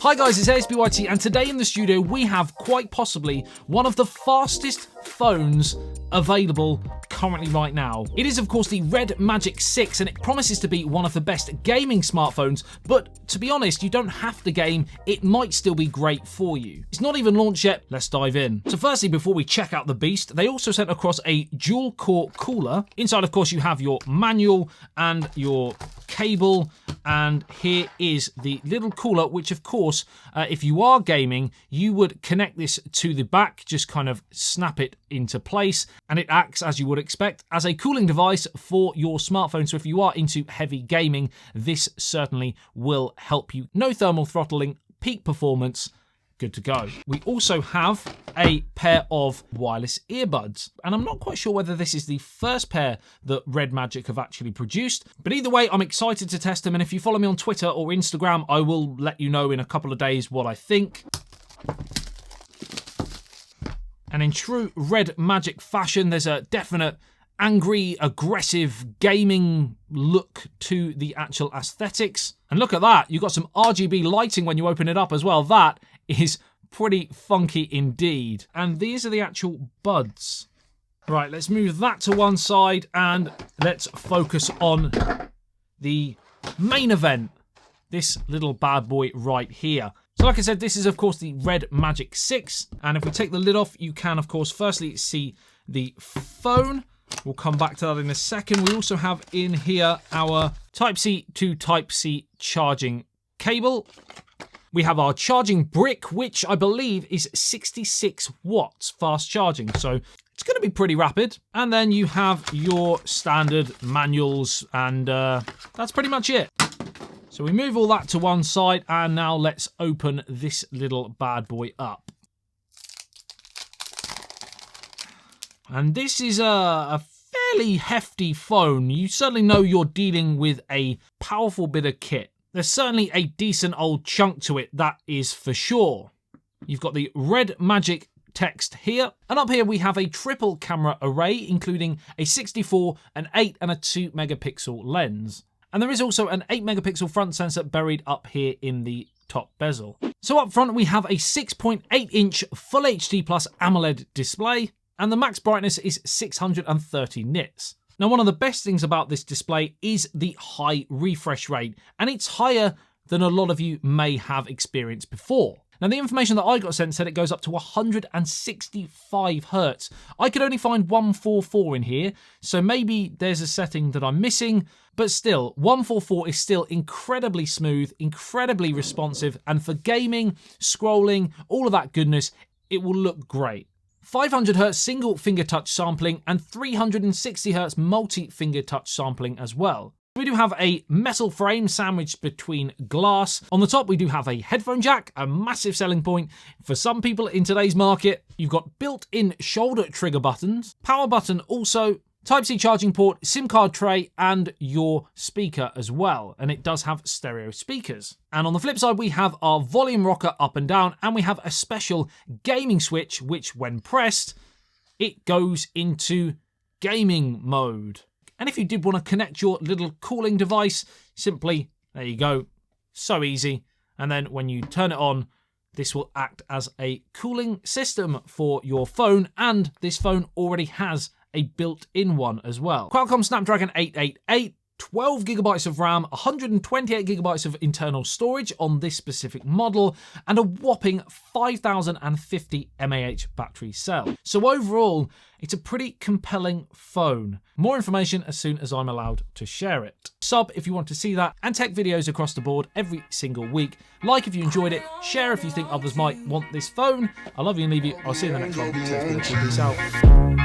Hi guys, it's ASBYT, and today in the studio we have quite possibly one of the fastest phones available currently right now. It is of course the Red Magic 6 and it promises to be one of the best gaming smartphones, but to be honest, you don't have to game, it might still be great for you. It's not even launched yet, let's dive in. So firstly, before we check out the beast, they also sent across a dual core cooler. Inside of course you have your manual and your cable, and here is the little cooler, which of course if you are gaming you would connect this to the back, just kind of snap it into place, and it acts, as you would expect, as a cooling device for your smartphone. So if you are into heavy gaming, this certainly will help you. No thermal throttling, peak performance, good to go. We also have a pair of wireless earbuds, and I'm not quite sure whether this is the first pair that Red Magic have actually produced, but either way I'm excited to test them, and if you follow me on Twitter or Instagram I will let you know in a couple of days what I think. And in true Red Magic fashion, there's a definite angry, aggressive gaming look to the actual aesthetics. And look at that, you've got some RGB lighting when you open it up as well. That is pretty funky indeed. And these are the actual buds. Right, let's move that to one side and let's focus on the main event. This little bad boy right here. So like I said, this is of course the Red Magic 6. And if we take the lid off, you can of course firstly see the phone. We'll come back to that in a second. We also have in here our Type-C to Type-C charging cable. We have our charging brick, which I believe is 66 watts fast charging. So it's going to be pretty rapid. And then you have your standard manuals, and that's pretty much it. So we move all that to one side, and now let's open this little bad boy up. And this is a fairly hefty phone. You certainly know you're dealing with a powerful bit of kit. There's certainly a decent old chunk to it, that is for sure. You've got the Red Magic text here, and up here we have a triple camera array, including a 64, an 8 and a 2 megapixel lens. And there is also an 8 megapixel front sensor buried up here in the top bezel. So up front we have a 6.8 inch Full HD Plus AMOLED display, and the max brightness is 630 nits. Now, one of the best things about this display is the high refresh rate, and it's higher than a lot of you may have experienced before. Now, the information that I got sent said it goes up to 165 Hz. I could only find 144 in here, so maybe there's a setting that I'm missing, but still, 144 is still incredibly smooth, incredibly responsive, and for gaming, scrolling, all of that goodness, it will look great. 500 Hz single finger touch sampling and 360 Hz multi-finger touch sampling as well. We do have a metal frame sandwiched between glass. On the top we do have a headphone jack, a massive selling point for some people in today's market. You've got built-in shoulder trigger buttons, power button also, Type-C charging port, SIM card tray, and your speaker as well. And it does have stereo speakers. And on the flip side, we have our volume rocker up and down, and we have a special gaming switch, which when pressed, it goes into gaming mode. And if you did want to connect your little cooling device, simply, there you go, so easy. And then when you turn it on, this will act as a cooling system for your phone, and this phone already has a built-in one as well. Qualcomm Snapdragon 888, 12 gigabytes of RAM, 128 gigabytes of internal storage on this specific model, and a whopping 5050 mAh battery cell. So overall, it's a pretty compelling phone. More information as soon as I'm allowed to share it. Sub if you want to see that, and tech videos across the board every single week. Like if you enjoyed it, share if you think others might want this phone. I love you and leave you. I'll see you in the next one. Peace out.